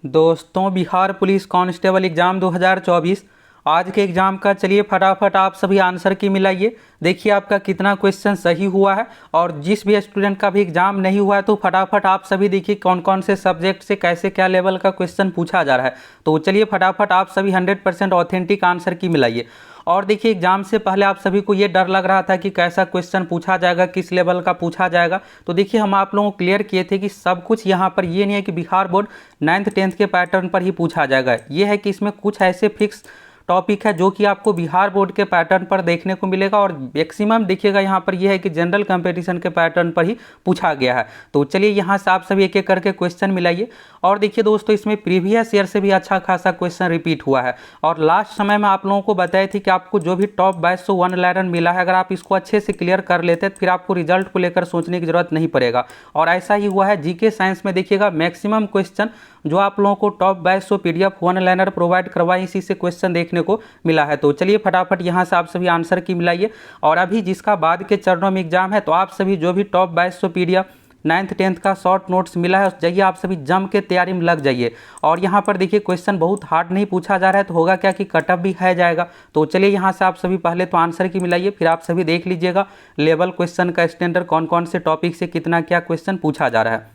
दोस्तों, Bihar police constable exam 2024 आज के एग्ज़ाम का चलिए फटाफट आप सभी आंसर की मिलाइए। देखिए आपका कितना क्वेश्चन सही हुआ है, और जिस भी स्टूडेंट का भी एग्ज़ाम नहीं हुआ है तो फटाफट आप सभी देखिए कौन कौन से सब्जेक्ट से कैसे क्या लेवल का क्वेश्चन पूछा जा रहा है। तो चलिए फटाफट आप सभी 100% ऑथेंटिक आंसर की मिलाइए। और देखिए एग्जाम से पहले आप सभी को ये डर लग रहा था कि कैसा क्वेश्चन पूछा जाएगा, किस लेवल का पूछा जाएगा। तो देखिए हम आप लोगों को क्लियर किए थे कि सब कुछ यहाँ पर ये नहीं है कि बिहार बोर्ड 9th 10th के पैटर्न पर ही पूछा जाएगा। ये है कि इसमें कुछ ऐसे फिक्स टॉपिक है जो कि आपको बिहार बोर्ड के पैटर्न पर देखने को मिलेगा, और मैक्सिमम देखिएगा यहाँ पर यह है कि जनरल कंपटीशन के पैटर्न पर ही पूछा गया है। तो चलिए यहाँ से आप सभी एक एक करके क्वेश्चन मिलाइए। और देखिए दोस्तों, इसमें प्रीवियस ईयर से भी अच्छा खासा क्वेश्चन रिपीट हुआ है। और लास्ट समय में आप लोगों को बताए थे कि आपको जो भी टॉप 2201 11 मिला है, अगर आप इसको अच्छे से क्लियर कर लेते तो फिर आपको रिजल्ट को लेकर सोचने की जरूरत नहीं पड़ेगा। और ऐसा ही हुआ है। जीके साइंस में देखिएगा मैक्सिमम क्वेश्चन जो आप लोगों को टॉप 2200 पीडीएफ 1 लाइनर प्रोवाइड करवाई, इसी से क्वेश्चन देखने को मिला है। तो चलिए फटाफट यहाँ से आप सभी आंसर की मिलाइए। और अभी जिसका बाद के चरणों में एग्जाम है, तो आप सभी जो भी टॉप 2200 पीडीएफ 9th 10th का शॉर्ट नोट्स मिला है, जाइए आप सभी जम के तैयारी में लग जाइए। और यहाँ पर देखिए क्वेश्चन बहुत हार्ड नहीं पूछा जा रहा है, तो होगा क्या कि कटअप भी है जाएगा। तो चलिए यहाँ से आप सभी पहले तो आंसर की मिलाइए, फिर आप सभी देख लीजिएगा लेवल क्वेश्चन का स्टैंडर्ड कौन कौन से टॉपिक से कितना क्या क्वेश्चन पूछा जा रहा है।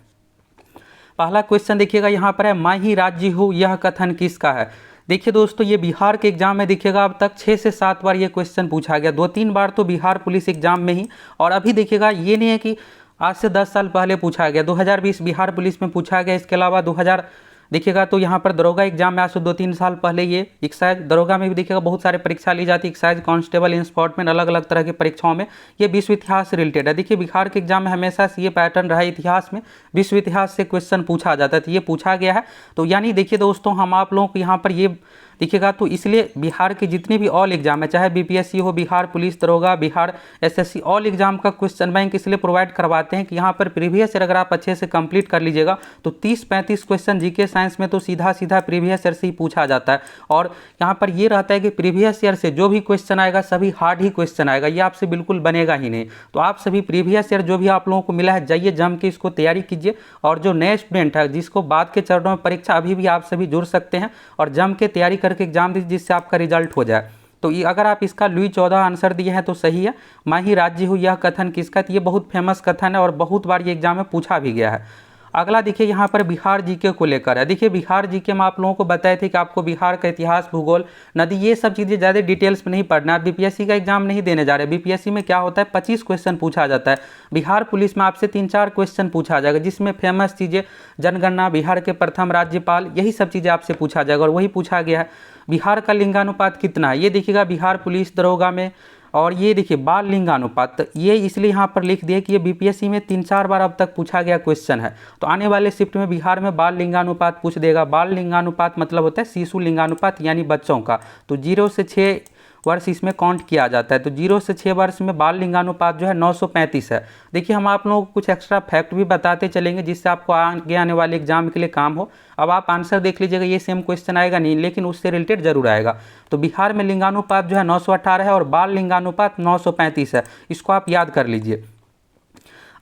पहला क्वेश्चन देखिएगा यहाँ पर है, मैं ही राज्य हूँ यह कथन किसका है। देखिए दोस्तों, ये बिहार के एग्जाम में देखिएगा अब तक 6 से 7 बार ये क्वेश्चन पूछा गया, 2-3 बार तो बिहार पुलिस एग्जाम में ही। और अभी देखिएगा ये नहीं है कि आज से 10 साल पहले पूछा गया, 2020 बिहार पुलिस में पूछा गया। इसके अलावा 2000 देखिएगा तो यहाँ पर दरोगा एग्जाम में आज से 2-3 साल पहले ये एक्साइज दरोगा में भी देखिएगा बहुत सारे परीक्षा ली जाती है, एक्साइज कांस्टेबल इंस्पॉटमेंट अलग अलग तरह की परीक्षाओं में ये विश्व इतिहास से रिलेटेड है। देखिए बिहार के एग्जाम में हमेशा से ये पैटर्न रहा है, इतिहास में विश्व इतिहास से क्वेश्चन पूछा जाता है, तो ये पूछा गया है। तो यानी देखिए दोस्तों, हम आप लोगों को यहाँ पर ये दिखेगा, तो इसलिए बिहार के जितने भी ऑल एग्जाम है, चाहे बीपीएससी हो, बिहार पुलिस दरोगा, बिहार एसएससी, ऑल एग्जाम का क्वेश्चन बैंक इसलिए प्रोवाइड करवाते हैं कि यहाँ पर प्रीवियस ईयर अगर आप अच्छे से कंप्लीट कर लीजिएगा तो 30-35 क्वेश्चन जीके साइंस में तो सीधा सीधा प्रीवियस ईयर से ही पूछा जाता है। और यहाँ पर ये रहता है कि प्रीवियस ईयर से जो भी क्वेश्चन आएगा सभी हार्ड ही क्वेश्चन आएगा, ये आपसे बिल्कुल बनेगा ही नहीं। तो आप सभी प्रीवियस ईयर जो भी आप लोगों को मिला है, जाइए जम के इसको तैयारी कीजिए। और जो नए स्टूडेंट है जिसको बाद के चरणों में परीक्षा, अभी भी आप सभी जुड़ सकते हैं और जम के तैयारी करके एग्जाम दीजिए, जिससे आपका रिजल्ट हो जाए। तो ये अगर आप इसका लुई 14 आंसर दिए हैं तो सही है। मैं ही राज्य हूँ यह कथन किसका, तो ये बहुत फेमस कथन है और बहुत बार ये एग्जाम में पूछा भी गया है। अगला देखिए यहाँ पर बिहार जीके को लेकर है। देखिए बिहार जीके में आप लोगों को बताए थे कि आपको बिहार का इतिहास, भूगोल, नदी, ये सब चीज़ें ज़्यादा डिटेल्स में नहीं पढ़ना है। बीपीएससी का एग्जाम नहीं देने जा रहे। बीपीएससी में क्या होता है, 25 क्वेश्चन पूछा जाता है। बिहार पुलिस में आपसे 3-4 क्वेश्चन पूछा जाएगा, जिसमें फेमस चीज़ें जनगणना, बिहार के प्रथम राज्यपाल, यही सब चीज़ें आपसे पूछा जाएगा। और वही पूछा गया है बिहार का लिंगानुपात कितना है, ये देखिएगा बिहार पुलिस दरोगा में। और ये देखिए बाल लिंगानुपात, ये इसलिए यहाँ पर लिख दिया कि ये बीपीएससी में 3-4 बार अब तक पूछा गया क्वेश्चन है। तो आने वाले शिफ्ट में बिहार में बाल लिंगानुपात पूछ देगा। बाल लिंगानुपात मतलब होता है शिशु लिंगानुपात, यानी बच्चों का। तो 0 से 6 वर्ष इसमें काउंट किया जाता है। तो 0 से 6 वर्ष में बाल लिंगानुपात जो है 935 है। देखिए हम आप लोगों को कुछ एक्स्ट्रा फैक्ट भी बताते चलेंगे, जिससे आपको आगे आने वाले एग्जाम के लिए काम हो। अब आप आंसर देख लीजिएगा, ये सेम क्वेश्चन आएगा नहीं, लेकिन उससे रिलेटेड जरूर आएगा। तो बिहार में लिंगानुपात जो है 918 है और बाल लिंगानुपात 935 है, इसको आप याद कर लीजिए।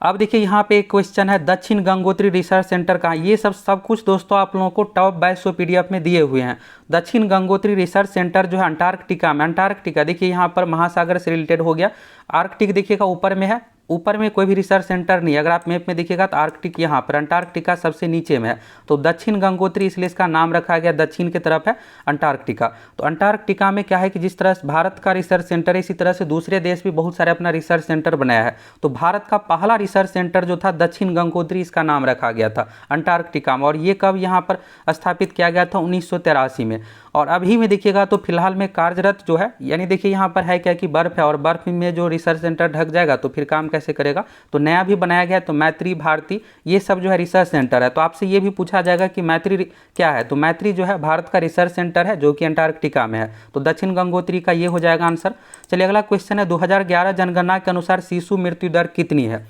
अब देखिए यहाँ पे एक क्वेश्चन है, दक्षिण गंगोत्री रिसर्च सेंटर कहाँ। ये सब कुछ दोस्तों आप लोगों को टॉप 2200 पीडीएफ में दिए हुए हैं। दक्षिण गंगोत्री रिसर्च सेंटर जो है अंटार्कटिका में। अंटार्कटिका देखिए यहाँ पर महासागर से रिलेटेड हो गया। आर्कटिक देखिएगा ऊपर में है, ऊपर में कोई भी रिसर्च सेंटर नहीं है। अगर आप मैप में देखिएगा तो आर्कटिक यहाँ पर, अंटार्कटिका सबसे नीचे में है। तो दक्षिण गंगोत्री इसलिए इसका नाम रखा गया, दक्षिण की तरफ है अंटार्कटिका। तो अंटार्कटिका में क्या है कि जिस तरह से भारत का रिसर्च सेंटर है, इसी तरह से दूसरे देश भी बहुत सारे अपना रिसर्च सेंटर बनाया है। तो भारत का पहला रिसर्च सेंटर जो था दक्षिण गंगोत्री, इसका नाम रखा गया था अंटार्कटिका में। और ये कब यहाँ पर स्थापित किया गया था, 1983 में। और अभी में देखिएगा तो फिलहाल में कार्यरत जो है, यानी देखिए यहाँ पर है क्या कि बर्फ है, और बर्फ में जो रिसर्च सेंटर ढक जाएगा तो फिर काम कैसे करेगा। तो नया भी बनाया गया, तो मैत्री, भारती, ये सब जो है रिसर्च सेंटर है। तो आपसे ये भी पूछा जाएगा कि मैत्री क्या है, तो मैत्री जो है भारत का रिसर्च सेंटर है जो कि अंटार्कटिका में है। तो दक्षिण गंगोत्री का ये हो जाएगा आंसर। चलिए अगला क्वेश्चन है, 2011 जनगणना के अनुसार शिशु मृत्यु दर कितनी है।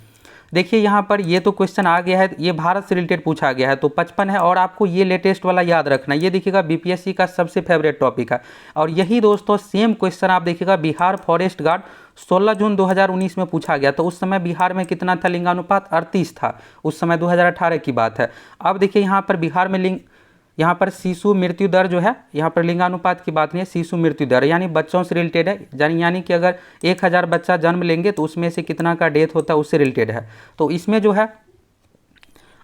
देखिए यहाँ पर ये तो क्वेश्चन आ गया है, ये भारत से रिलेटेड पूछा गया है, तो 55 है। और आपको ये लेटेस्ट वाला याद रखना, ये देखिएगा बीपीएससी का सबसे फेवरेट टॉपिक है। और यही दोस्तों सेम क्वेश्चन आप देखिएगा बिहार फॉरेस्ट गार्ड 16 जून 2019 में पूछा गया। तो उस समय बिहार में कितना था लिंगानुपात, 38 था। उस समय 2018 की बात है। अब देखिए यहाँ पर बिहार में यहाँ पर शिशु मृत्यु दर जो है, यहाँ पर लिंगानुपात की बात नहीं है, शिशु मृत्यु दर यानी बच्चों से रिलेटेड है, यानी कि अगर 1000 बच्चा जन्म लेंगे तो उसमें से कितना का डेथ होता है उससे रिलेटेड है। तो इसमें जो है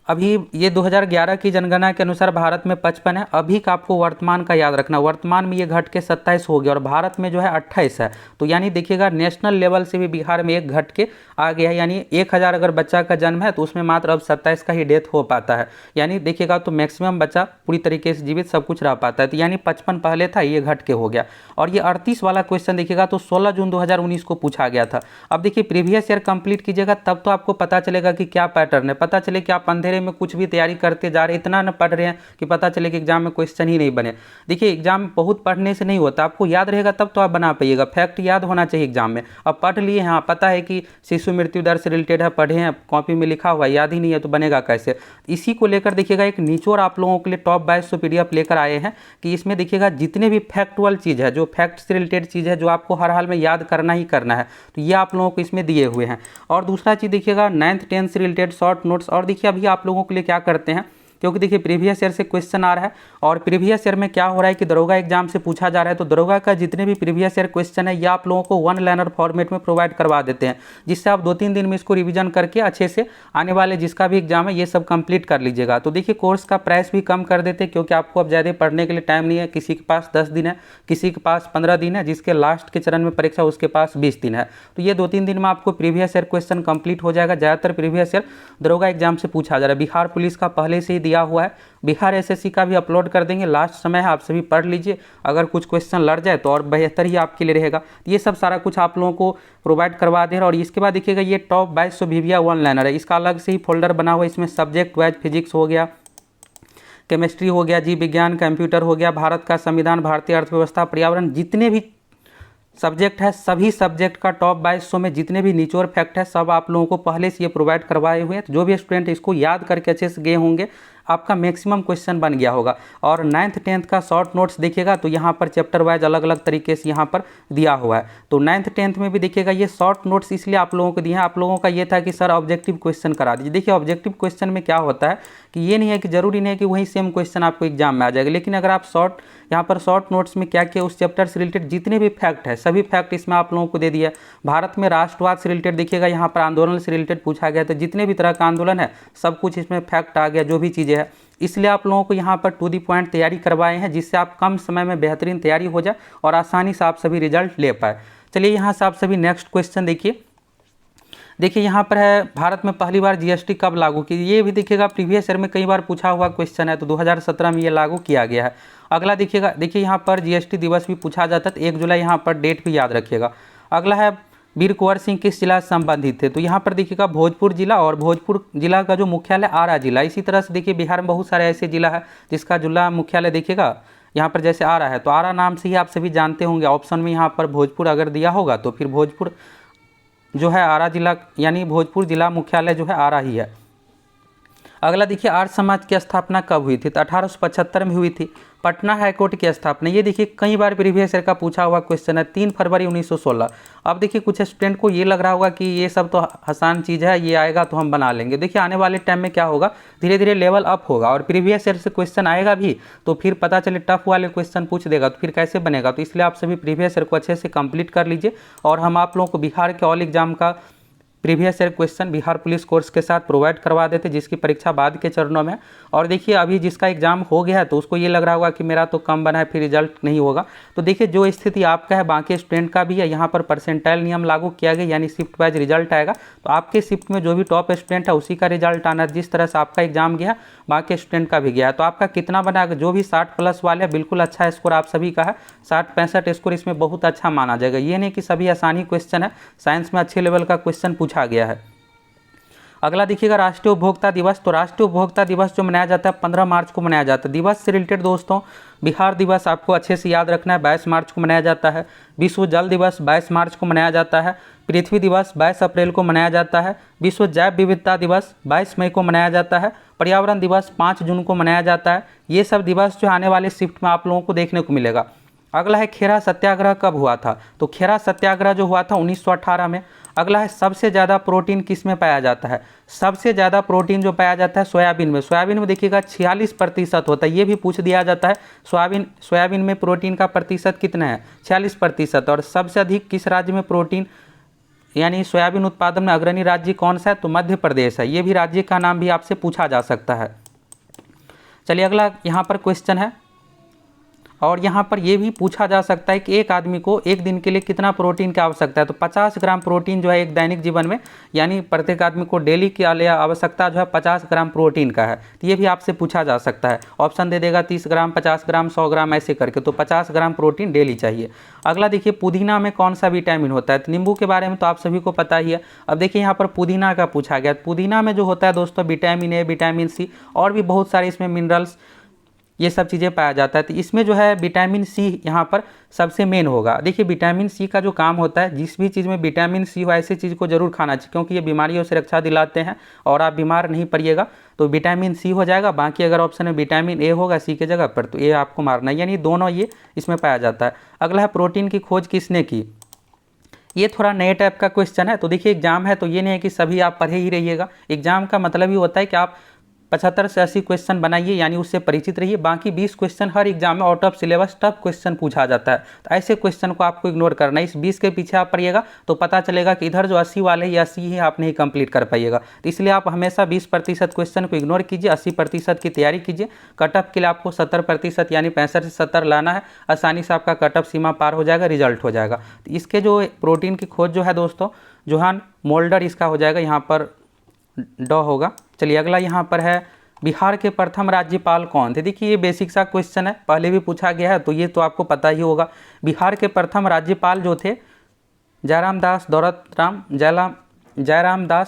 अभी ये 2011 की जनगणना के अनुसार भारत में 55 है। अभी का आपको वर्तमान का याद रखना, वर्तमान में ये घट के 27 हो गया और भारत में जो है 28 है। तो यानी देखिएगा नेशनल लेवल से भी बिहार में एक घट के आ गया है, यानी 1000 अगर बच्चा का जन्म है तो उसमें मात्र अब 27 का ही डेथ हो पाता है। यानी देखिएगा तो मैक्सिमम बच्चा पूरी तरीके से जीवित सब कुछ रह पाता है। तो यानी 55 पहले था, ये घट के हो गया। और ये 38 वाला क्वेश्चन देखिएगा तो 16 जून 2019 को पूछा गया था। अब देखिए प्रीवियस ईयर कंप्लीट कीजिएगा तब तो आपको पता चलेगा कि क्या पैटर्न है, पता चले कि आप अंधेरे में कुछ भी तैयारी करते जा रहे, इतना न पढ़ रहे हैं कि पता चले कि एग्जाम में क्वेश्चन ही नहीं बने। देखिए एग्जाम बहुत पढ़ने से नहीं होता, आपको याद रहेगा तब तो आप बना पाइएगा, फैक्ट याद होना चाहिए एग्जाम में। अब पढ़ लिए, हाँ पता है कि शिशु मृत्यु दर से रिलेटेड है, पढ़े हैं, कॉपी में लिखा हुआ, याद ही नहीं है तो बनेगा कैसे। इसी को लेकर देखिएगा एक निचोड़ आप लोगों के लिए टॉप 2200 PDF लेकर आए हैं कि इसमें देखिएगा जितने भी फैक्टुअल चीज़ है, जो फैक्ट से रिलेटेड चीज़ है, जो आपको हर हाल में याद करना ही करना है, तो ये आप लोगों को इसमें दिए हुए हैं। और दूसरा चीज़ देखिएगा 9th 10th से रिलेटेड शॉर्ट नोट्स। और देखिए अभी आप लोगों के लिए क्या करते हैं, क्योंकि देखिए प्रीवियस ईयर से क्वेश्चन आ रहा है और प्रीवियस ईयर में क्या हो रहा है कि दरोगा एग्जाम से पूछा जा रहा है, तो दरोगा का जितने भी प्रीवियस ईयर क्वेश्चन है ये आप लोगों को 1 लाइनर फॉर्मेट में प्रोवाइड करवा देते हैं, जिससे आप 2-3 दिन में इसको रिवीजन करके अच्छे से आने वाले जिसका भी एग्जाम है ये सब कंप्लीट कर लीजिएगा। तो देखिए कोर्स का प्राइस भी कम कर देते हैं, क्योंकि आपको अब ज़्यादा पढ़ने के लिए टाइम नहीं है। किसी के पास 10 दिन है, किसी के पास 15 दिन है, जिसके लास्ट के चरण में परीक्षा उसके पास 20 दिन है। तो ये 2-3 दिन में आपको प्रीवियस ईयर क्वेश्चन कंप्लीट हो जाएगा। ज़्यादातर प्रीवियस ईयर दरोगा एग्जाम से पूछा जा रहा है। बिहार पुलिस का पहले से ही दिया हुआ है, बिहार SSC का भी अपलोड कर देंगे, लास्ट समय है, आप सभी पढ़ लीजिए। अगर कुछ क्वेश्चन लड़ जाए तो और बेहतर ही आपके लिए रहेगा। ये सब सारा कुछ आप लोगों को प्रोवाइड करवा दे रहा है। और इसके बाद देखिएगा ये टॉप 2200 BVA 1 लाइनर है, इसका अलग से ही फोल्डर बना हुआ है। इसमें सब्जेक्ट वाइज फिजिक्स हो गया, केमिस्ट्री हो गया, जीव विज्ञान, कंप्यूटर हो गया, भारत का संविधान, भारतीय अर्थव्यवस्था, पर्यावरण, जितने भी सब्जेक्ट है सभी सब्जेक्ट का टॉप 2200 में जितने भी निचोड़ फैक्ट है सब आप लोगों को पहले से ये प्रोवाइड करवाए हुए हैं। तो जो भी स्टूडेंट इसको याद करके अच्छे से गए होंगे आपका मैक्सिमम क्वेश्चन बन गया होगा। और 9th 10th का शॉर्ट नोट्स देखिएगा तो यहाँ पर चैप्टर वाइज अलग अलग तरीके से यहाँ पर दिया हुआ है। तो 9th 10th में भी देखिएगा ये शॉर्ट नोट्स इसलिए आप लोगों को दिए हैं। आप लोगों का ये था कि सर ऑब्जेक्टिव क्वेश्चन करा दीजिए। देखिए ऑब्जेक्टिव क्वेश्चन में क्या होता है कि ये नहीं है कि जरूरी नहीं है कि वही सेम क्वेश्चन आपको एग्जाम में आ जाएगा, लेकिन अगर आप यहाँ पर शॉर्ट नोट्स में क्या किया, उस चैप्टर से रिलेटेड जितने भी फैक्ट है सभी फैक्ट इसमें आप लोगों को दे दिया। भारत में राष्ट्रवाद से रिलेटेड देखिएगा, यहाँ पर आंदोलन से रिलेटेड पूछा गया, तो जितने भी तरह का आंदोलन है सब कुछ इसमें फैक्ट आ गया, जो भी चीज़ें हैं। इसलिए आप लोगों को यहाँ पर टू दी पॉइंट तैयारी करवाए हैं, जिससे आप कम समय में बेहतरीन तैयारी हो जाए और आसानी से आप सभी रिजल्ट ले पाए। चलिए यहाँ से आप सभी नेक्स्ट क्वेश्चन देखिए यहाँ पर है, भारत में पहली बार GST कब लागू की। ये भी देखिएगा प्रीवियस ईयर में कई बार पूछा हुआ क्वेश्चन है, तो 2017 में ये लागू किया गया है। अगला देखिएगा, देखिए यहाँ पर GST दिवस भी पूछा जाता है, तो 1 जुलाई यहाँ पर डेट भी याद रखिएगा। अगला है वीर कुंवर सिंह किस जिला से संबंधित थे, तो यहाँ पर देखिएगा भोजपुर जिला, और भोजपुर जिला का जो मुख्यालय आरा जिला। इसी तरह से देखिए बिहार में बहुत सारे ऐसे जिला है जिसका जिला मुख्यालय देखिएगा यहाँ पर जैसे आरा है, तो आरा नाम से ही आप सभी जानते होंगे। ऑप्शन में यहाँ पर भोजपुर अगर दिया होगा तो फिर भोजपुर जो है आरा जिला, यानी भोजपुर जिला मुख्यालय जो है आरा ही है। अगला देखिए आर्य समाज की स्थापना कब हुई थी, तो 1875 में हुई थी। पटना हाईकोर्ट की स्थापना, ये देखिए कई बार प्रीवियस ईयर का पूछा हुआ क्वेश्चन है, 3 फरवरी 1916। अब देखिए कुछ स्टूडेंट को ये लग रहा होगा कि ये सब तो आसान चीज़ है, ये आएगा तो हम बना लेंगे। देखिए आने वाले टाइम में क्या होगा, धीरे धीरे लेवल अप होगा और प्रीवियस ईयर से क्वेश्चन आएगा भी, तो फिर पता चले टफ वाले क्वेश्चन पूछ देगा तो फिर कैसे बनेगा। तो इसलिए आप सभी प्रीवियस ईयर को अच्छे से कंप्लीट कर लीजिए और हम आप लोगों को बिहार के ऑल एग्जाम का previous year question Bihar police course के साथ प्रोवाइड करवा देते, जिसकी परीक्षा बाद के चरणों में। और देखिए अभी जिसका एग्जाम हो गया है तो उसको ये लग रहा होगा कि मेरा तो कम बना है फिर रिजल्ट नहीं होगा। तो देखिए जो स्थिति आपका है बाकी स्टूडेंट का भी है, यहाँ पर परसेंटाइल नियम लागू किया गया, यानी शिफ्ट वाइज रिजल्ट आएगा। तो आपके शिफ्ट में जो भी टॉप स्टूडेंट है उसी का रिजल्ट आना, जिस तरह से आपका एग्जाम गया बाकी स्टूडेंट का भी गया। तो आपका कितना बना, जो भी 60+ वाले है बिल्कुल अच्छा स्कोर आप सभी का है, 60-65 स्कोर इसमें बहुत अच्छा माना जाएगा। ये नहीं कि सभी आसानी क्वेश्चन है, साइंस में अच्छे लेवल का क्वेश्चन पूछा गया है। अगला देखिएगा राष्ट्रीय उपभोक्ता दिवस, तो राष्ट्रीय उपभोक्ता दिवस जो मनाया जाता है 15 मार्च को मनाया जाता है। दिवस से रिलेटेड दोस्तों बिहार दिवस आपको अच्छे से याद रखना है, 22 मार्च को मनाया जाता है। विश्व जल दिवस 22 मार्च को मनाया जाता है। पृथ्वी दिवस 22 अप्रैल को मनाया जाता है। विश्व जैव विविधता दिवस 22 मई को मनाया जाता है। पर्यावरण दिवस 5 जून को मनाया जाता है। ये सब दिवस जो आने वाले शिफ्ट में आप लोगों को देखने को मिलेगा। अगला है खेरा सत्याग्रह कब हुआ था, तो खेरा सत्याग्रह जो हुआ था 1918 में। अगला है सबसे ज़्यादा प्रोटीन किस में पाया जाता है। सबसे ज़्यादा प्रोटीन जो पाया जाता है सोयाबीन में। सोयाबीन में देखिएगा 46% होता है, ये भी पूछ दिया जाता है। सोयाबीन में प्रोटीन का प्रतिशत कितना है, 46%। और सबसे अधिक किस राज्य में प्रोटीन यानी सोयाबीन उत्पादन में अग्रणी राज्य कौन सा है, तो मध्य प्रदेश है। ये भी राज्य का नाम भी आपसे पूछा जा सकता है। चलिए अगला यहाँ पर क्वेश्चन है, और यहाँ पर ये भी पूछा जा सकता है कि एक आदमी को एक दिन के लिए कितना प्रोटीन की आवश्यकता है। तो 50 ग्राम प्रोटीन जो है एक दैनिक जीवन में, यानी प्रत्येक आदमी को डेली की आवश्यकता जो है 50 ग्राम प्रोटीन का है। तो ये भी आपसे पूछा जा सकता है। ऑप्शन दे देगा 30 ग्राम, 50 ग्राम, 100 ग्राम, ऐसे करके। तो 50 ग्राम प्रोटीन डेली चाहिए। अगला देखिए पुदीना में कौन सा विटामिन होता है। तो नींबू के बारे में तो आप सभी को पता ही है। अब देखिए यहाँ पर पुदीना का पूछा गया। पुदीना में जो होता है दोस्तों विटामिन ए, विटामिन सी और भी बहुत सारे इसमें मिनरल्स, ये सब चीज़ें पाया जाता है। तो इसमें जो है विटामिन सी यहाँ पर सबसे मेन होगा। देखिए विटामिन सी का जो काम होता है, जिस भी चीज़ में विटामिन सी हो ऐसी चीज़ को जरूर खाना चाहिए, क्योंकि ये बीमारियों से रक्षा दिलाते हैं और आप बीमार नहीं पड़िएगा। तो विटामिन सी हो जाएगा। बाकी अगर ऑप्शन में विटामिन ए होगा सी के जगह पर, तो ये आपको मारना है, यानी दोनों ये इसमें पाया जाता है। अगला है प्रोटीन की खोज किसने की। ये थोड़ा नए टाइप का क्वेश्चन है। तो देखिए एग्जाम है तो ये नहीं है कि सभी आप पढ़े ही रहिएगा। एग्जाम का मतलब ही होता है कि आप 75 से 80 क्वेश्चन बनाइए, यानी उससे परिचित रहिए। बाकी 20 क्वेश्चन हर एग्जाम में out of syllabus tough question पूछा जाता है। तो ऐसे क्वेश्चन को आपको इग्नोर करना है। इस 20 के पीछे आप पढ़िएगा तो पता चलेगा कि इधर जो 80 वाले हैं, ये 80 ही आप नहीं कंप्लीट कर पाइएगा। तो इसलिए आप हमेशा 20% क्वेश्चन को इग्नोर कीजिए, 80% की तैयारी कीजिए। कटअप के लिए आपको 70% यानी 65 से 70 लाना है। आसानी से आपका कटअप सीमा पार हो जाएगा, रिजल्ट हो जाएगा। तो इसके जो प्रोटीन की खोज जो है दोस्तों, जोहान मोल्डर इसका हो जाएगा, यहाँ पर ड होगा। चलिए अगला यहाँ पर है बिहार के प्रथम राज्यपाल कौन थे। देखिए ये बेसिक सा क्वेश्चन है, पहले भी पूछा गया है, तो ये तो आपको पता ही होगा। बिहार के प्रथम राज्यपाल जो थे जयराम दास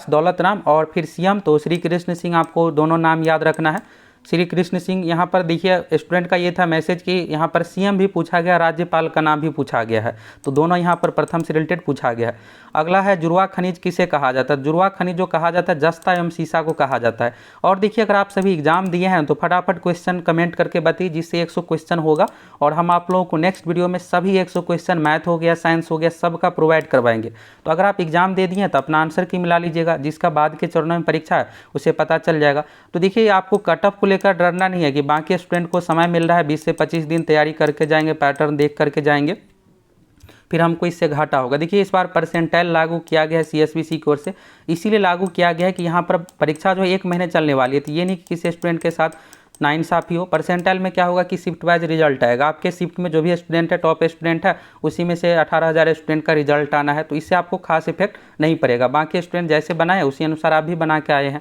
दौलत राम, और फिर सीएम तो श्री कृष्ण सिंह, आपको दोनों नाम याद रखना है। श्री कृष्ण सिंह। यहाँ पर देखिए स्टूडेंट का ये था मैसेज कि यहाँ पर सीएम भी पूछा गया, राज्यपाल का नाम भी पूछा गया है, तो दोनों यहाँ पर प्रथम से रिलेटेड पूछा गया है। अगला है जुड़वा खनिज किसे कहा जाता है। जुड़वा खनिज जो कहा जाता है जस्ता एवं सीसा को कहा जाता है। और देखिए अगर आप सभी एग्जाम दिए हैं तो फटाफट क्वेश्चन कमेंट करके बताइए, जिससे 100 क्वेश्चन होगा और हम आप लोगों को नेक्स्ट वीडियो में सभी 100 क्वेश्चन मैथ हो गया, साइंस हो गया, सबका प्रोवाइड करवाएंगे। तो अगर आप एग्जाम दे दिए तो अपना आंसर की मिला लीजिएगा, जिसका बाद के चरणों में परीक्षा है उसे पता चल जाएगा। तो देखिए आपको कटअप को लेकर डरना नहीं है कि बाकी स्टूडेंट को समय मिल रहा है, 20 से 25 दिन तैयारी करके जाएंगे, पैटर्न देख करके जाएंगे, फिर हमको इससे घाटा होगा। देखिए इस बार परसेंटाइल लागू किया गया है CSBC की ओर से, इसीलिए लागू किया गया है कि यहाँ पर परीक्षा जो है 1 महीने चलने वाली है। तो ये नहीं कि किसी स्टूडेंट के साथ नाइंसाफ़ी हो। परसेंटाइल में क्या होगा कि शिफ्ट वाइज रिजल्ट आएगा। आपके शिफ्ट में जो भी स्टूडेंट है, टॉप स्टूडेंट है, उसी में से 18,000 स्टूडेंट का रिजल्ट आना है, तो इससे आपको खास इफेक्ट नहीं पड़ेगा। बाकी स्टूडेंट जैसे बनाए उसी अनुसार आप भी बना के आए हैं।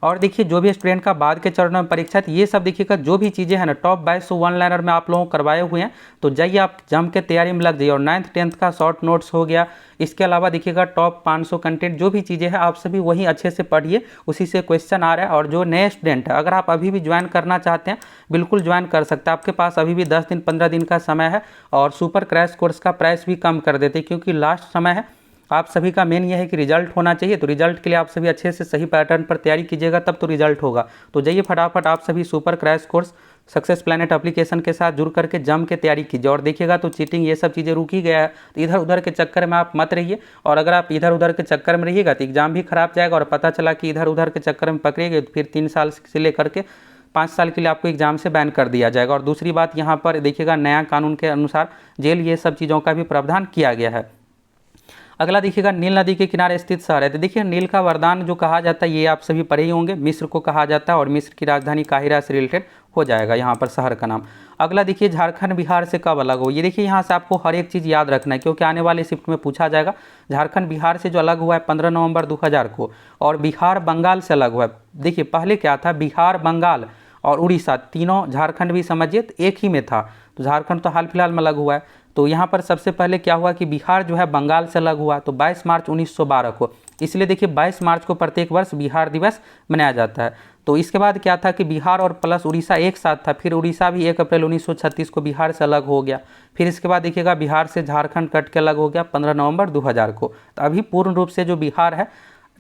और देखिए जो भी स्टूडेंट का बाद के चरणों में परीक्षा थी, ये सब देखिएगा जो भी चीज़ें हैं ना टॉप 22 वन लाइनर में आप लोगों को करवाए हुए हैं, तो जाइए आप जम के तैयारी में लग जाइए। और 9th 10th का शॉर्ट नोट्स हो गया, इसके अलावा देखिएगा टॉप 500 कंटेंट जो भी चीज़ें हैं आप सभी वही अच्छे से पढ़िए, उसी से क्वेश्चन आ रहा है। और जो नए स्टूडेंट है, अगर आप अभी भी ज्वाइन करना चाहते हैं बिल्कुल ज्वाइन कर सकते हैं, आपके पास अभी भी 10 दिन 15 दिन का समय है। और सुपर क्रैश कोर्स का प्राइस भी कम कर देते क्योंकि लास्ट समय है। आप सभी का मेन ये है कि रिजल्ट होना चाहिए, तो रिजल्ट के लिए आप सभी अच्छे से सही पैटर्न पर तैयारी कीजिएगा, तब तो रिजल्ट होगा। तो जाइए फटाफट आप सभी super crash course success planet application के साथ जुड़ करके जम के तैयारी कीजिए। और देखिएगा तो चीटिंग ये सब चीज़ें रुक ही गया है, तो इधर उधर के चक्कर में आप मत रहिए। और अगर आप इधर उधर के चक्कर में रहिएगा तो एग्जाम भी खराब जाएगा, और पता चला कि इधर उधर के चक्कर में पकड़े गए तो फिर 3 साल से लेकर के 5 साल के लिए आपको एग्जाम से बैन कर दिया जाएगा। और दूसरी बात यहाँ पर देखिएगा नया कानून के अनुसार जेल ये सब चीज़ों का भी प्रावधान किया गया है। अगला देखिएगा नील नदी के किनारे स्थित शहर है। तो देखिए नील का वरदान जो कहा जाता है ये आप सभी पढ़े ही होंगे, मिस्र को कहा जाता है, और मिस्र की राजधानी काहिरा से रिलेटेड हो जाएगा यहाँ पर शहर का नाम। अगला देखिए झारखंड बिहार से कब अलग हो। ये देखिए यहाँ से आपको हर एक चीज़ याद रखना है क्योंकि आने वाले शिफ्ट में पूछा जाएगा। झारखंड बिहार से जो अलग हुआ है 15 नवंबर 2000 को, और बिहार बंगाल से अलग हुआ है। देखिए पहले क्या था, बिहार, बंगाल और उड़ीसा तीनों, झारखंड भी समझिए तो एक ही में था। तो झारखंड तो हाल फिलहाल में अलग हुआ है। तो यहाँ पर सबसे पहले क्या हुआ कि बिहार जो है बंगाल से अलग हुआ, तो 22 मार्च 1912 को। इसलिए देखिए 22 मार्च को प्रत्येक वर्ष बिहार दिवस मनाया जाता है। तो इसके बाद क्या था कि बिहार और प्लस उड़ीसा एक साथ था, फिर उड़ीसा भी 1 अप्रैल 1936 को बिहार से अलग हो गया। फिर इसके बाद देखिएगा बिहार से झारखंड कट के अलग हो गया 15 नवंबर 2000 को। तो अभी पूर्ण रूप से जो बिहार है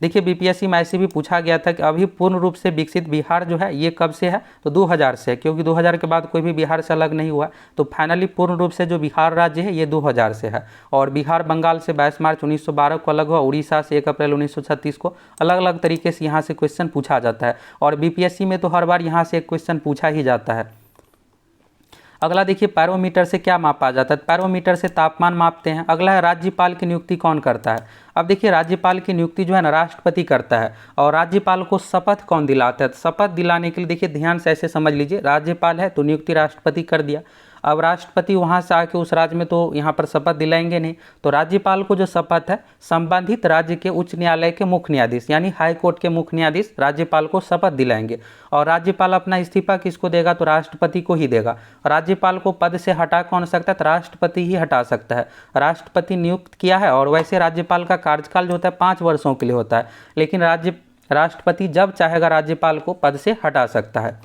देखिए बीपीएससी में ऐसे भी पूछा गया था कि अभी पूर्ण रूप से विकसित बिहार जो है ये कब से है, तो 2000 से है, क्योंकि 2000 के बाद कोई भी बिहार से अलग नहीं हुआ। तो फाइनली पूर्ण रूप से जो बिहार राज्य है ये 2000 से है। और बिहार बंगाल से 22 मार्च 1912 को अलग हुआ, उड़ीसा से 1 अप्रैल 1936 को। अलग अलग तरीके से यहाँ से क्वेश्चन पूछा जाता है, और बीपीएससी में तो हर बार यहाँ से एक क्वेश्चन पूछा ही जाता है। अगला देखिए पैरोमीटर से क्या मापा जाता है, पैरोमीटर से तापमान मापते हैं। अगला है राज्यपाल की नियुक्ति कौन करता है। अब देखिए राज्यपाल की नियुक्ति जो है ना राष्ट्रपति करता है, और राज्यपाल को शपथ कौन दिलाता है। तो शपथ दिलाने के लिए देखिए ध्यान से ऐसे समझ लीजिए, राज्यपाल है तो नियुक्ति राष्ट्रपति कर दिया। अब राष्ट्रपति वहाँ से आके उस राज्य में तो यहाँ पर शपथ दिलाएंगे नहीं, तो राज्यपाल को जो शपथ है संबंधित राज्य के उच्च न्यायालय के मुख्य न्यायाधीश यानी हाई कोर्ट के मुख्य न्यायाधीश राज्यपाल को शपथ दिलाएंगे। और राज्यपाल अपना इस्तीफा किसको देगा, तो राष्ट्रपति को ही देगा। राज्यपाल को पद से हटा कौन सकता है, तो राष्ट्रपति ही हटा सकता है। राष्ट्रपति नियुक्त किया है, और वैसे राज्यपाल का कार्यकाल जो होता है 5 वर्षों के लिए होता है, लेकिन राष्ट्रपति जब चाहेगा राज्यपाल को पद से हटा सकता है।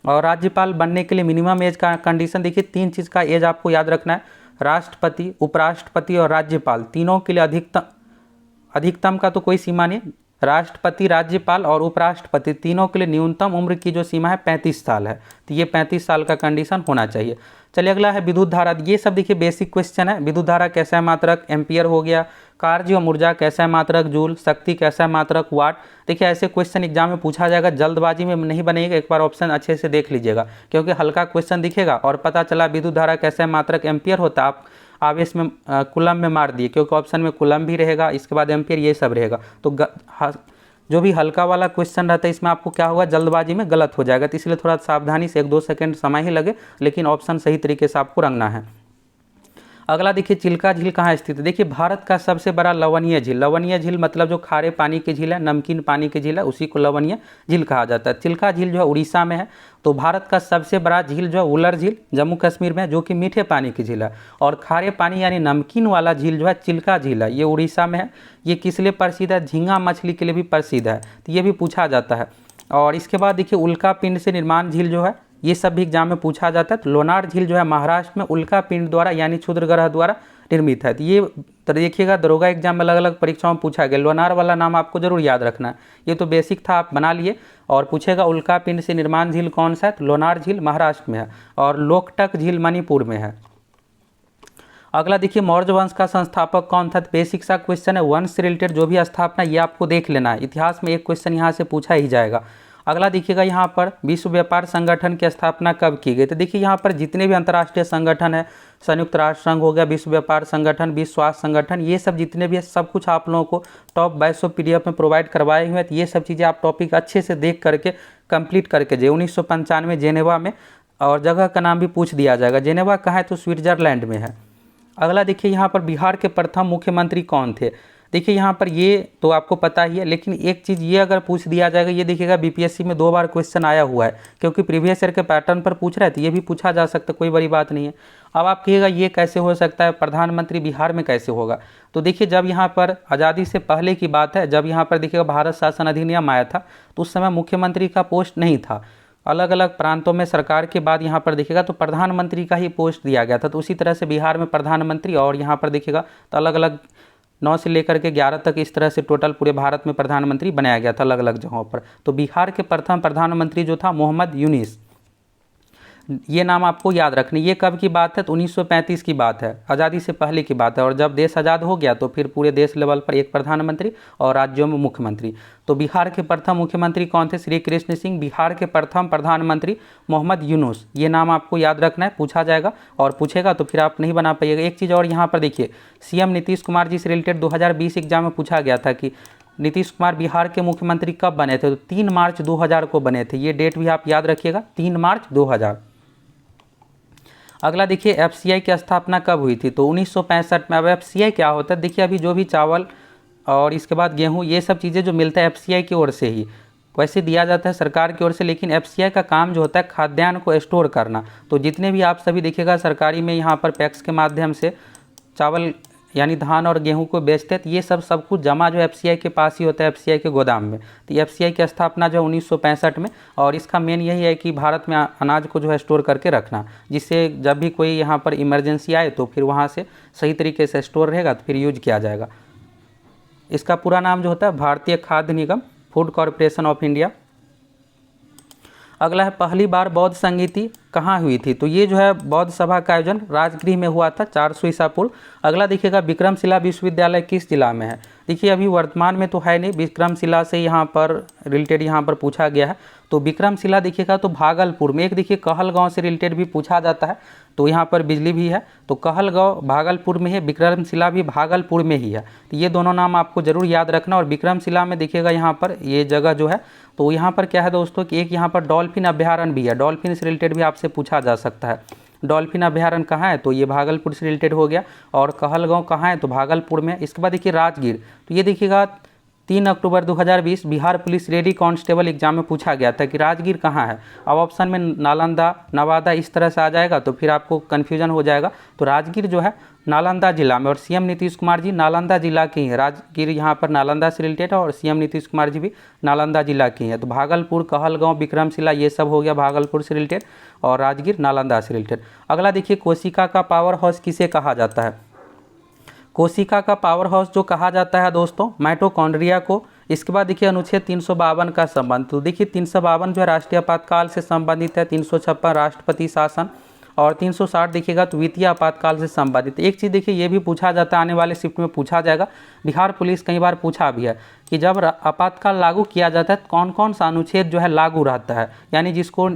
और राज्यपाल बनने के लिए मिनिमम एज का कंडीशन देखिए 3 चीज़ का एज आपको याद रखना है। राष्ट्रपति, उपराष्ट्रपति और राज्यपाल तीनों के लिए अधिकतम का तो कोई सीमा नहीं। राष्ट्रपति, राज्यपाल और उपराष्ट्रपति तीनों के लिए न्यूनतम उम्र की जो सीमा है 35 साल है, तो ये 35 साल का कंडीशन होना चाहिए। चलिए अगला है विद्युत धारा। ये सब देखिए बेसिक क्वेश्चन है। विद्युत धारा कैसा है मात्रक, एम्पियर हो गया। कार्य और ऊर्जा कैसा है मात्रक, जूल। शक्ति कैसा है मात्रक, वाट। देखिए ऐसे क्वेश्चन एग्जाम में पूछा जाएगा, जल्दबाजी में नहीं बनेगा, एक बार ऑप्शन अच्छे से देख लीजिएगा, क्योंकि हल्का क्वेश्चन दिखेगा और पता चला विद्युत धारा कैसा है मात्रक एम्पियर होता, आप आवेश में कूलम में मार दिए, क्योंकि ऑप्शन में कूलम भी रहेगा, इसके बाद एम्पियर, ये सब रहेगा। तो जो भी हल्का वाला क्वेश्चन रहता है इसमें आपको क्या होगा, जल्दबाजी में गलत हो जाएगा। तो इसलिए थोड़ा सावधानी से 1-2 सेकंड समय ही लगे, लेकिन ऑप्शन सही तरीके से आपको रंगना है। अगला देखिए चिल्का झील कहाँ स्थित है। देखिए भारत का सबसे बड़ा लवणीय झील, लवणीय झील मतलब जो खारे पानी की झील है, नमकीन पानी की झील है, उसी को लवणीय झील कहा जाता है। चिल्का झील जो है उड़ीसा में है। तो भारत का सबसे बड़ा झील जो है उलर झील जम्मू कश्मीर में है, जो कि मीठे पानी की झील है। और खारे पानी यानी नमकीन वाला झील जो है चिल्का झील है, ये उड़ीसा में है। ये किस लिए प्रसिद्ध है, झींगा मछली के लिए भी प्रसिद्ध है, तो ये भी पूछा जाता है। और इसके बाद देखिए उल्का पिंड से निर्माण झील जो है, ये सब भी एग्जाम में पूछा जाता है। तो लोनार झील जो है महाराष्ट्र में उल्का पिंड द्वारा यानी क्षुद्र ग्रह द्वारा निर्मित है। तो ये देखिएगा दरोगा एग्जाम में अलग अलग परीक्षाओं में पूछा गया, लोनार वाला नाम आपको जरूर याद रखना है। ये तो बेसिक था, आप बना लिए। और पूछेगा उल्का पिंड से निर्माण झील कौन सा है, तो लोनार झील महाराष्ट्र में है, और लोकटक झील मणिपुर में है। अगला देखिए मौर्य वंश का संस्थापक कौन था। बेसिक सा क्वेश्चन है, वंश से रिलेटेड जो भी स्थापना ये आपको देख लेना है। इतिहास में एक क्वेश्चन यहाँ से पूछा ही जाएगा। अगला देखिएगा यहाँ पर विश्व व्यापार संगठन की स्थापना कब की गई। तो देखिए यहाँ पर जितने भी अंतर्राष्ट्रीय संगठन है, संयुक्त राष्ट्र संघ हो गया, विश्व व्यापार संगठन, विश्व स्वास्थ्य संगठन, ये सब जितने भी है सब कुछ आप लोगों को टॉप 2200 PDF में प्रोवाइड करवाए हुए हैं। तो ये सब चीज़ें आप टॉपिक अच्छे से देख करके कंप्लीट करके जाइए। 1995 जेनेवा में, और जगह का नाम भी पूछ दिया जाएगा। जेनेवा कहाँ है, तो स्विट्जरलैंड में है। अगला देखिए यहाँ पर बिहार के प्रथम मुख्यमंत्री कौन थे। देखिए यहाँ पर ये तो आपको पता ही है, लेकिन एक चीज़ ये अगर पूछ दिया जाएगा, ये देखिएगा बीपीएससी में 2 बार क्वेश्चन आया हुआ है, क्योंकि प्रीवियस ईयर के पैटर्न पर पूछ रहे थे, ये भी पूछा जा सकता है, कोई बड़ी बात नहीं है। अब आप कहिएगा ये कैसे हो सकता है, प्रधानमंत्री बिहार में कैसे होगा। तो देखिए जब यहाँ पर आज़ादी से पहले की बात है, जब यहाँ पर देखिएगा भारत शासन अधिनियम आया था, तो उस समय मुख्यमंत्री का पोस्ट नहीं था। अलग अलग प्रांतों में सरकार के बाद यहाँ पर देखिएगा तो प्रधानमंत्री का ही पोस्ट दिया गया था। तो उसी तरह से बिहार में प्रधानमंत्री, और यहाँ पर देखिएगा तो अलग अलग 9 से लेकर के 11 तक इस तरह से टोटल पूरे भारत में प्रधानमंत्री बनाया गया था अलग अलग जगहों पर। तो बिहार के प्रथम प्रधानमंत्री जो था मोहम्मद यूनिस, ये नाम आपको याद रखनी। ये कब की बात है, तो 1935 की बात है, आज़ादी से पहले की बात है। और जब देश आज़ाद हो गया तो फिर पूरे देश लेवल पर एक प्रधानमंत्री और राज्यों में मुख्यमंत्री। तो बिहार के प्रथम मुख्यमंत्री कौन थे, श्री कृष्ण सिंह। बिहार के प्रथम प्रधानमंत्री मोहम्मद यूनुस, ये नाम आपको याद रखना है, पूछा जाएगा और पूछेगा तो फिर आप नहीं बना पाइएगा। एक चीज़ और यहाँ पर देखिए, सीएम नीतीश कुमार जी से रिलेटेड 2020 एग्जाम में पूछा गया था कि नीतीश कुमार बिहार के मुख्यमंत्री कब बने थे, तो 3 मार्च 2000 को बने थे। ये डेट भी आप याद रखिएगा, 3 मार्च 2000। अगला देखिए एफसीआई की स्थापना कब हुई थी, तो 1965 में। अब एफसीआई क्या होता है, देखिए अभी जो भी चावल और इसके बाद गेहूं, ये सब चीज़ें जो मिलता है एफसीआई की ओर से ही वैसे दिया जाता है सरकार की ओर से, लेकिन एफसीआई का काम जो होता है खाद्यान्न को स्टोर करना। तो जितने भी आप सभी देखिएगा सरकारी में यहाँ पर पैक्स के माध्यम से चावल यानी धान और गेहूं को बेचते हैं, तो ये सब कुछ जमा जो एफसीआई के पास ही होता है, एफसीआई के गोदाम में। तो एफसीआई की स्थापना जो 1965 में, और इसका मेन यही है कि भारत में अनाज को जो है स्टोर करके रखना, जिससे जब भी कोई यहाँ पर इमरजेंसी आए तो फिर वहाँ से सही तरीके से स्टोर रहेगा तो फिर यूज किया जाएगा। इसका पूरा नाम जो होता है भारतीय खाद्य निगम, फूड कॉरपोरेशन ऑफ इंडिया। अगला है पहली बार बौद्ध संगीति कहाँ हुई थी? तो ये जो है बौद्ध सभा का आयोजन राजगृह में हुआ था 400 ईसा पूर्व। अगला देखिएगा विक्रमशिला विश्वविद्यालय किस जिला में है? देखिए अभी वर्तमान में तो है नहीं, विक्रमशिला से यहाँ पर रिलेटेड यहाँ पर पूछा गया है। तो विक्रमशिला देखिएगा तो भागलपुर में। एक देखिए कहलगांव से रिलेटेड भी पूछा जाता है, तो यहाँ पर बिजली भी है, तो कहलगांव भागलपुर में है, विक्रमशिला भी भागलपुर में ही है। तो ये दोनों नाम आपको जरूर याद रखना। और विक्रमशिला में देखिएगा यहाँ पर ये जगह जो है, तो यहाँ पर क्या है दोस्तों कि एक यहाँ पर डॉल्फिन अभ्यारण्य भी है, डॉल्फिन से रिलेटेड भी आपसे पूछा जा सकता है। डॉल्फिन अभ्यारण्य कहाँ है? तो ये भागलपुर से रिलेटेड हो गया। और कहलगांव कहाँ है? तो भागलपुर में। इसके बाद देखिए राजगीर, तो ये देखिएगा 3 अक्टूबर 2020 Bihar police lady constable exam में पूछा गया था कि राजगीर कहाँ है। अब ऑप्शन में नालंदा, नवादा इस तरह से आ जाएगा तो फिर आपको कन्फ्यूजन हो जाएगा। तो राजगीर जो है नालंदा जिला में, और सीएम नीतीश कुमार जी नालंदा जिला के हैं। राजगीर यहाँ पर नालंदा से रिलेटेड है और सीएम नीतीश कुमार जी भी नालंदा जिला के हैं। तो भागलपुर, कहलगांव, विक्रमशिला ये सब हो गया भागलपुर से रिलेटेड, और राजगीर नालंदा से रिलेटेड। अगला देखिए कोशिका का पावर हाउस किसे कहा जाता है? कोशिका का पावर हाउस जो कहा जाता है दोस्तों माइटोकॉन्ड्रिया को। इसके बाद देखिए अनुच्छेद 352 का संबंध, तो देखिए 352 जो है राष्ट्रीय आपातकाल से संबंधित है, 356 राष्ट्रपति शासन, और 360 देखिएगा तो वित्तीय आपातकाल से संबंधित। एक चीज़ देखिए ये भी पूछा जाता है, आने वाले शिफ्ट में पूछा जाएगा, बिहार पुलिस कई बार पूछा भी है कि जब आपातकाल लागू किया जाता है कौन कौन सा अनुच्छेद जो है लागू रहता है, यानी जिसको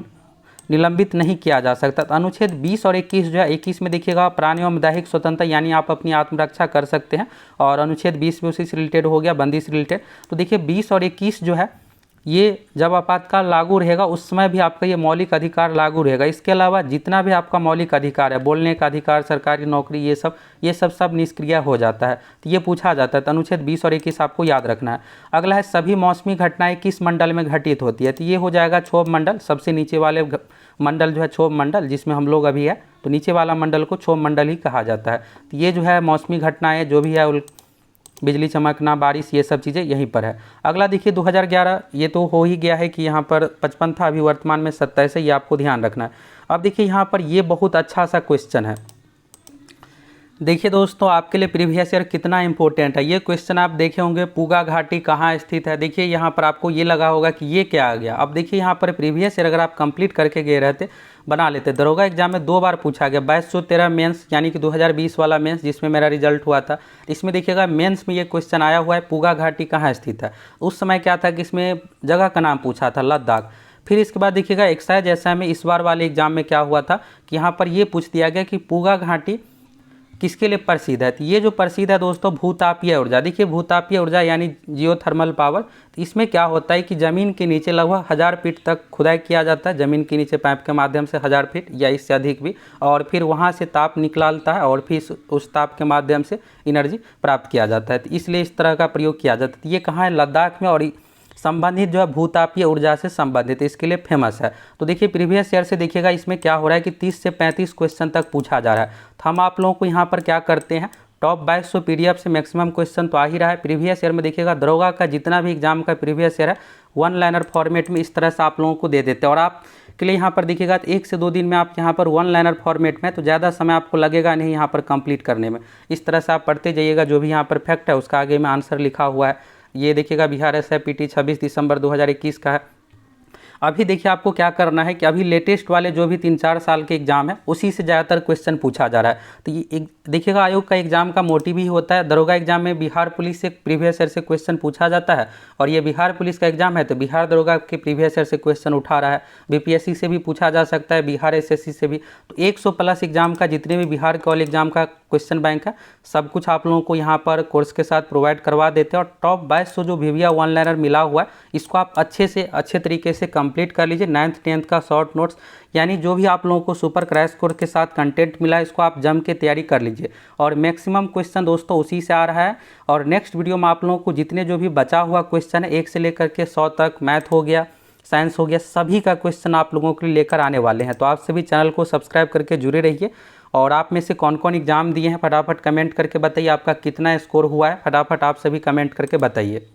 निलंबित नहीं किया जा सकता। तो अनुच्छेद 20 और 21 जो है, 21 में देखिएगा प्राण एवं दैहिक स्वतंत्रता, यानी आप अपनी आत्मरक्षा कर सकते हैं, और अनुच्छेद 20 में उसी से रिलेटेड हो गया, बंदी से रिलेटेड। तो देखिए 20 और 21 जो है ये जब आपातकाल लागू रहेगा उस समय भी आपका ये मौलिक अधिकार लागू रहेगा। इसके अलावा जितना भी आपका मौलिक अधिकार है, बोलने का अधिकार, सरकारी नौकरी, ये सब निष्क्रिय हो जाता है। तो ये पूछा जाता है। तो अनुच्छेद 20 और 21 आपको याद रखना है। अगला है सभी मौसमी घटनाएं किस मंडल में घटित होती है? तो ये हो जाएगा क्षोभ मंडल। सबसे नीचे वाले मंडल जो है क्षोभ मंडल, जिसमें हम लोग अभी है, तो नीचे वाला मंडल को क्षोभ मंडल ही कहा जाता है। तो ये जो है मौसमी घटनाएं जो भी है, बिजली चमकना, बारिश, ये सब चीज़ें यहीं पर है। अगला देखिए 2011, ये तो हो ही गया है कि यहाँ पर 55 था, अभी वर्तमान में 27 है, ये आपको ध्यान रखना है। अब देखिए यहाँ पर ये बहुत अच्छा सा क्वेश्चन है। देखिए दोस्तों आपके लिए प्रीवियस ईयर कितना इंपॉर्टेंट है। ये क्वेश्चन आप देखे होंगे, पूगा घाटी कहाँ स्थित है। देखिए यहाँ पर आपको ये लगा होगा कि ये क्या आ गया। अब देखिए यहाँ पर प्रीवियस ईयर अगर आप कंप्लीट करके गए रहते, बना लेते, दरोगा एग्जाम में 2 बार पूछा गया, 2213 मेंस यानी कि 2020 वाला मेंस जिसमें मेरा रिजल्ट हुआ था। इसमें देखिएगा मेंस में ये क्वेश्चन आया हुआ है, पूगा घाटी कहाँ स्थित है। उस समय क्या था कि इसमें जगह का नाम पूछा था, लद्दाख। फिर इसके बाद देखिएगा एक्साइज एसआई में इस बार वाले एग्जाम में क्या हुआ था कि यहाँ पर ये पूछ दिया गया कि पूगा घाटी किसके लिए प्रसिद्ध है। तो ये जो प्रसिद्ध है दोस्तों भूतापीय ऊर्जा। देखिए भूतापीय ऊर्जा यानी जियोथर्मल पावर। तो इसमें क्या होता है कि ज़मीन के नीचे लगभग 1000 फीट तक खुदाई किया जाता है, ज़मीन के नीचे पाइप के माध्यम से 1000 फीट या इससे अधिक भी, और फिर वहाँ से ताप निकालता है और फिर उस ताप के माध्यम से एनर्जी प्राप्त किया जाता है। तो इसलिए इस तरह का प्रयोग किया जाता है। ये कहाँ है? लद्दाख में, और संबंधित जो है भूतापीय ऊर्जा से संबंधित, इसके लिए फेमस है। तो देखिए प्रीवियस ईयर से देखिएगा इसमें क्या हो रहा है कि 30 से 35 क्वेश्चन तक पूछा जा रहा है। तो हम आप लोगों को यहाँ पर क्या करते हैं, टॉप 2200 पीडीएफ से मैक्सिमम क्वेश्चन तो आ ही रहा है। प्रीवियस ईयर में देखिएगा दरोगा का जितना भी एग्जाम का प्रीवियस ईयर है 1 लाइनर फॉर्मेट में इस तरह से आप लोगों को दे देते हैं। और आप के लिए यहाँ पर देखिएगा 1 से 2 दिन में आप यहाँ पर 1 लाइनर फॉर्मेट में, तो ज़्यादा समय आपको लगेगा नहीं यहाँ पर कंप्लीट करने में। इस तरह से आप पढ़ते जाइएगा, जो भी यहाँ पर फैक्ट है उसका आगे में आंसर लिखा हुआ है। ये देखिएगा बिहार एसआईपीटी 26 दिसंबर 2021 का है। अभी देखिए आपको क्या करना है कि अभी लेटेस्ट वाले जो भी 3-4 साल के एग्जाम है उसी से ज़्यादातर क्वेश्चन पूछा जा रहा है। तो ये देखिएगा आयोग का एग्जाम का मोटिव ही होता है, दरोगा एग्जाम में बिहार पुलिस से प्रीवियस ईयर से क्वेश्चन पूछा जाता है, और ये बिहार पुलिस का एग्जाम है तो बिहार दरोगा के प्रीवियस ईयर से क्वेश्चन उठा रहा है। बीपीएससी से भी पूछा जा सकता है, बिहार एसएससी से भी। तो 100+ एग्जाम का जितने भी बिहार के ऑल एग्जाम का क्वेश्चन बैंक है सब कुछ आप लोगों को यहाँ पर कोर्स के साथ प्रोवाइड करवा देते हैं। और टॉप 2200 जो वीविया 1 लाइनर मिला हुआ है इसको आप अच्छे तरीके से कंप्लीट कर लीजिए। 9th 10th का शॉर्ट नोट्स, यानी जो भी आप लोगों को सुपर क्रैश कोर्स के साथ कंटेंट मिला है इसको आप जम के तैयारी कर लीजिए। और मैक्सिमम क्वेश्चन दोस्तों उसी से आ रहा है। और नेक्स्ट वीडियो में आप लोगों को जितने जो भी बचा हुआ क्वेश्चन है 1 से लेकर के 100 तक, मैथ हो गया, साइंस हो गया, सभी का क्वेश्चन आप लोगों के लिए लेकर आने वाले हैं। तो आप सभी चैनल को सब्सक्राइब करके जुड़े रहिए। और आप में से कौन कौन एग्जाम दिए हैं फटाफट कमेंट करके बताइए, आपका कितना स्कोर हुआ है फटाफट आप सभी कमेंट करके बताइए।